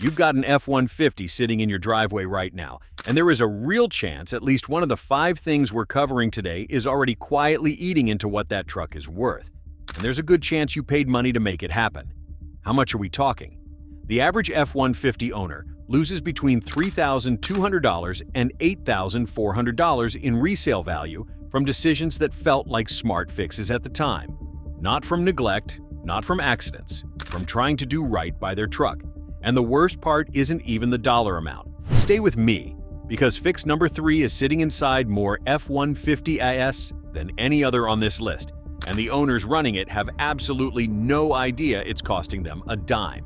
You've got an F-150 sitting in your driveway right now, and there is a real chance at least one of the 5 things we're covering today is already quietly eating into what that truck is worth. And there's a good chance you paid money to make it happen. How much are we talking? The average F-150 owner loses between $3,200 and $8,400 in resale value from decisions that felt like smart fixes at the time. Not from neglect, not from accidents, from trying to do right by their truck. And the worst part isn't even the dollar amount. Stay with me, because fix number 3 is sitting inside more F-150s than any other on this list, and the owners running it have absolutely no idea it's costing them a dime.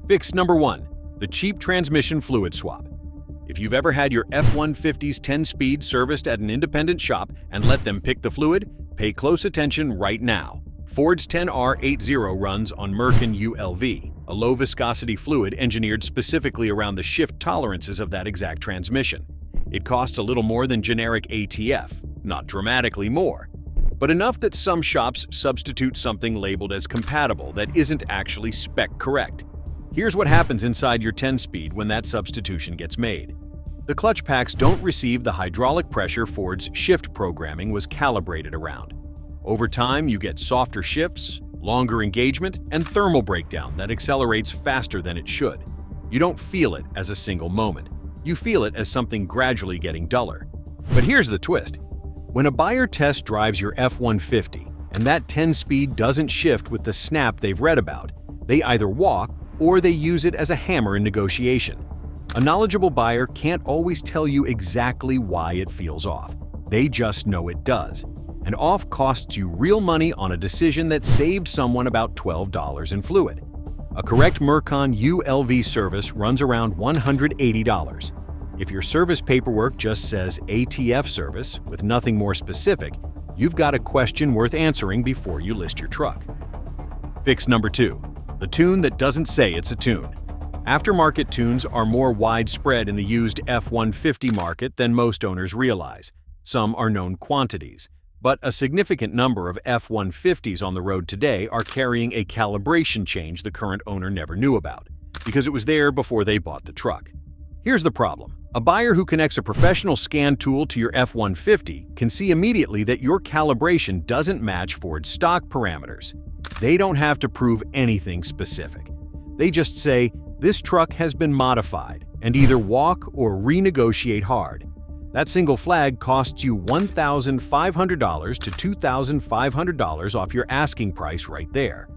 Fix number 1, the cheap transmission fluid swap. If you've ever had your F-150's 10-speed serviced at an independent shop and let them pick the fluid, pay close attention right now. Ford's 10R80 runs on Merkin ULV, a low-viscosity fluid engineered specifically around the shift tolerances of that exact transmission. It costs a little more than generic ATF, not dramatically more, but enough that some shops substitute something labeled as compatible that isn't actually spec correct. Here's what happens inside your 10-speed when that substitution gets made. The clutch packs don't receive the hydraulic pressure Ford's shift programming was calibrated around. Over time, you get softer shifts, longer engagement, and thermal breakdown that accelerates faster than it should. You don't feel it as a single moment. You feel it as something gradually getting duller. But here's the twist. When a buyer test drives your F-150 and that 10-speed doesn't shift with the snap they've read about, they either walk or they use it as a hammer in negotiation. A knowledgeable buyer can't always tell you exactly why it feels off. They just know it does. And off costs you real money on a decision that saved someone about $12 in fluid. A correct Merkin ULV service runs around $180. If your service paperwork just says ATF service with nothing more specific, you've got a question worth answering before you list your truck. Fix number 2, the tune that doesn't say it's a tune. Aftermarket tunes are more widespread in the used F-150 market than most owners realize. Some are known quantities. But a significant number of F-150s on the road today are carrying a calibration change the current owner never knew about, because it was there before they bought the truck. Here's the problem. A buyer who connects a professional scan tool to your F-150 can see immediately that your calibration doesn't match Ford's stock parameters. They don't have to prove anything specific. They just say, this truck has been modified, and either walk or renegotiate hard. That single flag costs you $1,500 to $2,500 off your asking price right there.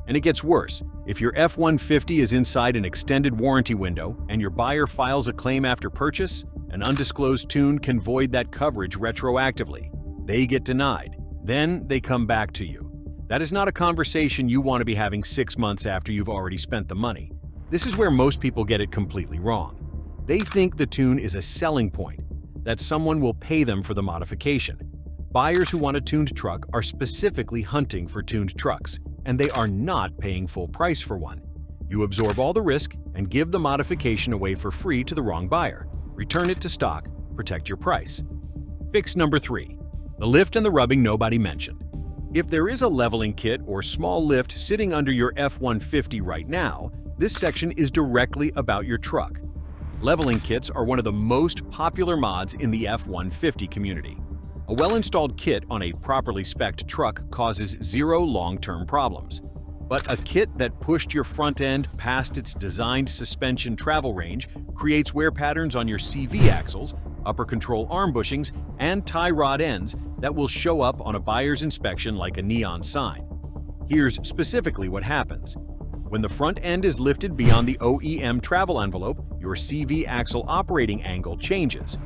And it gets worse. If your F-150 is inside an extended warranty window and your buyer files a claim after purchase, an undisclosed tune can void that coverage retroactively. They get denied. Then they come back to you. That is not a conversation you want to be having 6 months after you've already spent the money. This is where most people get it completely wrong. They think the tune is a selling point, that someone will pay them for the modification. Buyers who want a tuned truck are specifically hunting for tuned trucks, and they are not paying full price for one. You absorb all the risk and give the modification away for free to the wrong buyer. Return it to stock, protect your price. Fix number 3, the lift and the rubbing nobody mentioned. If there is a leveling kit or small lift sitting under your F-150 right now, this section is directly about your truck. Leveling kits are one of the most popular mods in the F-150 community. A well-installed kit on a properly spec'd truck causes 0 long-term problems. But a kit that pushed your front end past its designed suspension travel range creates wear patterns on your CV axles, upper control arm bushings, and tie rod ends that will show up on a buyer's inspection like a neon sign. Here's specifically what happens. When the front end is lifted beyond the OEM travel envelope, your CV axle operating angle changes.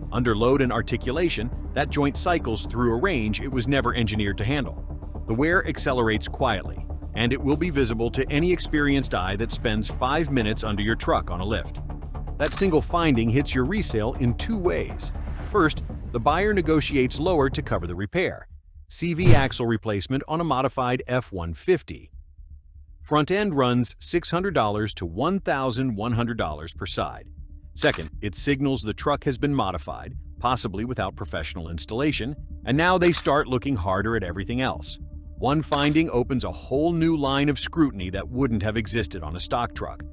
Under load and articulation, that joint cycles through a range it was never engineered to handle. The wear accelerates quietly, and it will be visible to any experienced eye that spends 5 minutes under your truck on a lift. That single finding hits your resale in 2 ways. First, the buyer negotiates lower to cover the repair. CV axle replacement on a modified F-150. Front end runs $600 to $1,100 per side. Second, it signals the truck has been modified, possibly without professional installation, and now they start looking harder at everything else. One finding opens a whole new line of scrutiny that wouldn't have existed on a stock truck.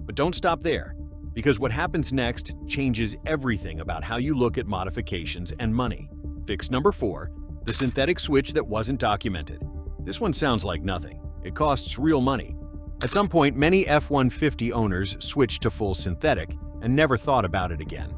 But don't stop there, because what happens next changes everything about how you look at modifications and money. Fix number 4, the synthetic switch that wasn't documented. This one sounds like nothing. It costs real money. At some point, many F-150 owners switched to full synthetic and never thought about it again.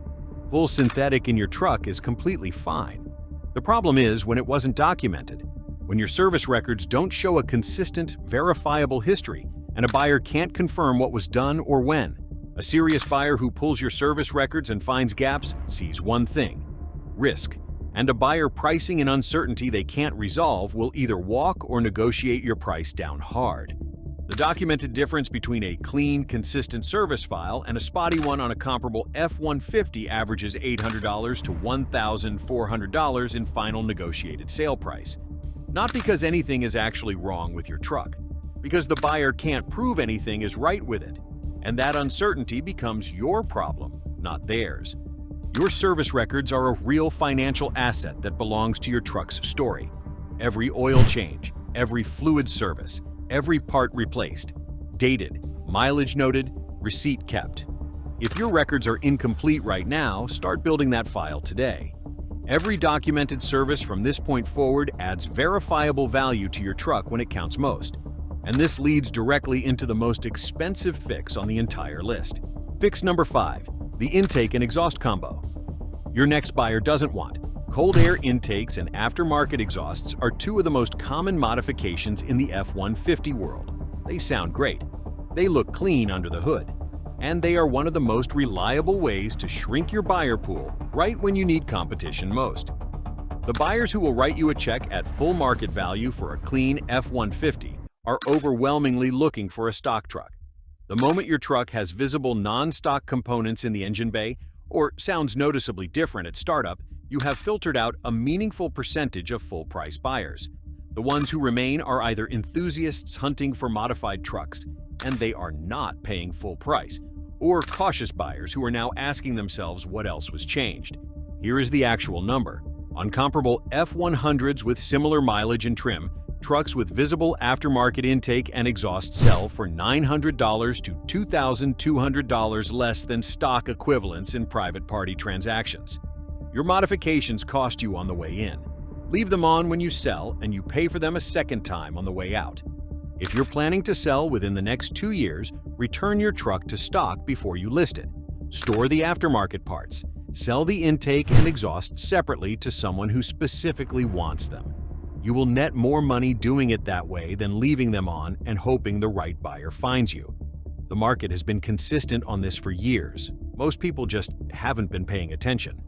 Full synthetic in your truck is completely fine. The problem is when it wasn't documented, when your service records don't show a consistent, verifiable history, and a buyer can't confirm what was done or when. A serious buyer who pulls your service records and finds gaps sees one thing: risk. And a buyer pricing an uncertainty they can't resolve will either walk or negotiate your price down hard. The documented difference between a clean, consistent service file and a spotty one on a comparable F-150 averages $800 to $1,400 in final negotiated sale price. Not because anything is actually wrong with your truck, because the buyer can't prove anything is right with it, and that uncertainty becomes your problem, not theirs. Your service records are a real financial asset that belongs to your truck's story. Every oil change, every fluid service, every part replaced, dated, mileage noted, receipt kept. If your records are incomplete right now, start building that file today. Every documented service from this point forward adds verifiable value to your truck when it counts most. And this leads directly into the most expensive fix on the entire list. Fix number 5, the intake and exhaust combo. Your next buyer doesn't want. Cold air intakes and aftermarket exhausts are 2 of the most common modifications in the F-150 world. They sound great. They look clean under the hood. And they are one of the most reliable ways to shrink your buyer pool right when you need competition most. The buyers who will write you a check at full market value for a clean F-150 are overwhelmingly looking for a stock truck. The moment your truck has visible non-stock components in the engine bay or sounds noticeably different at startup, you have filtered out a meaningful percentage of full-price buyers. The ones who remain are either enthusiasts hunting for modified trucks, and they are not paying full price, or cautious buyers who are now asking themselves what else was changed. Here is the actual number. On comparable F-100s with similar mileage and trim, trucks with visible aftermarket intake and exhaust sell for $900 to $2,200 less than stock equivalents in private party transactions. Your modifications cost you on the way in. Leave them on when you sell, and you pay for them a second time on the way out. If you're planning to sell within the next 2 years, return your truck to stock before you list it. Store the aftermarket parts. Sell the intake and exhaust separately to someone who specifically wants them. You will net more money doing it that way than leaving them on and hoping the right buyer finds you. The market has been consistent on this for years. Most people just haven't been paying attention.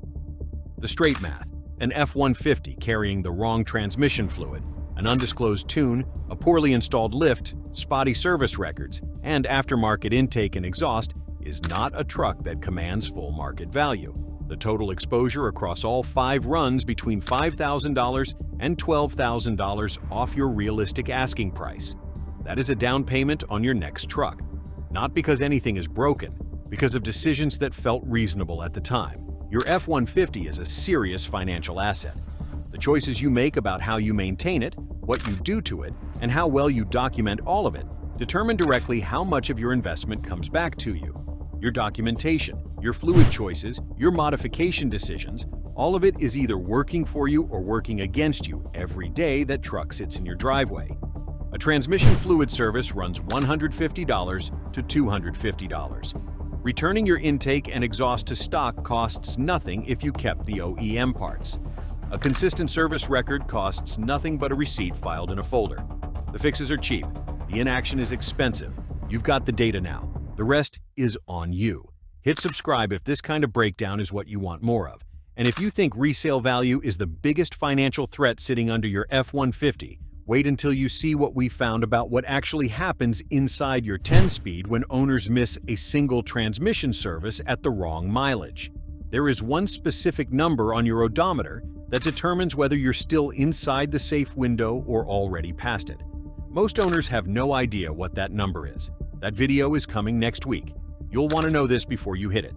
The straight math: an F-150 carrying the wrong transmission fluid, an undisclosed tune, a poorly installed lift, spotty service records, and aftermarket intake and exhaust is not a truck that commands full market value. The total exposure across all 5 runs between $5,000 and $12,000 off your realistic asking price. That is a down payment on your next truck. Not because anything is broken, because of decisions that felt reasonable at the time. Your F-150 is a serious financial asset. The choices you make about how you maintain it, what you do to it, and how well you document all of it determine directly how much of your investment comes back to you. Your documentation, your fluid choices, your modification decisions, all of it is either working for you or working against you every day that truck sits in your driveway. A transmission fluid service runs $150 to $250. Returning your intake and exhaust to stock costs nothing if you kept the OEM parts. A consistent service record costs nothing but a receipt filed in a folder. The fixes are cheap. The inaction is expensive. You've got the data now. The rest is on you. Hit subscribe if this kind of breakdown is what you want more of. And if you think resale value is the biggest financial threat sitting under your F-150, wait until you see what we found about what actually happens inside your 10-speed when owners miss a single transmission service at the wrong mileage. There is one specific number on your odometer that determines whether you're still inside the safe window or already past it. Most owners have no idea what that number is. That video is coming next week. You'll want to know this before you hit it.